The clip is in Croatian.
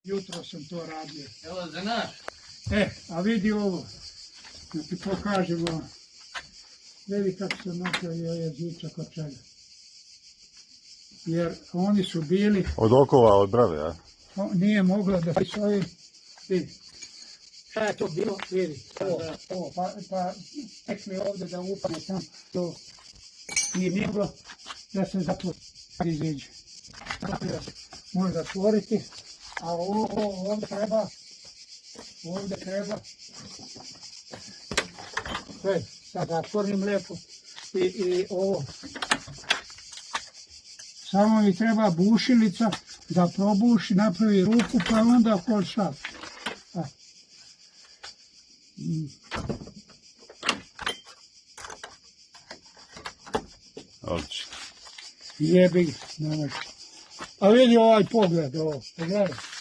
Jutro sam to radio. Evo za naš. A vidi ovo. Da ti pokažemo. Vidi kako se napravio jezičak od čega. Jer oni su bili... Od okova, od brave, a? Nije moglo da se ovim... Vidi. Šta je to bilo? Vidi. Ovo, pa tekli ovdje da upane tam. To nije moglo da se zatvori. Iziđe. Može zatvoriti. A ovo ovdje treba. Sve, sad zatvorim lijepo. I ovo. Samo mi treba bušilica da probuši, napravi ruku, pa onda kol šap. Odlično. Jebi ga. A vidi ovaj pogled, ovo. Pogledaj.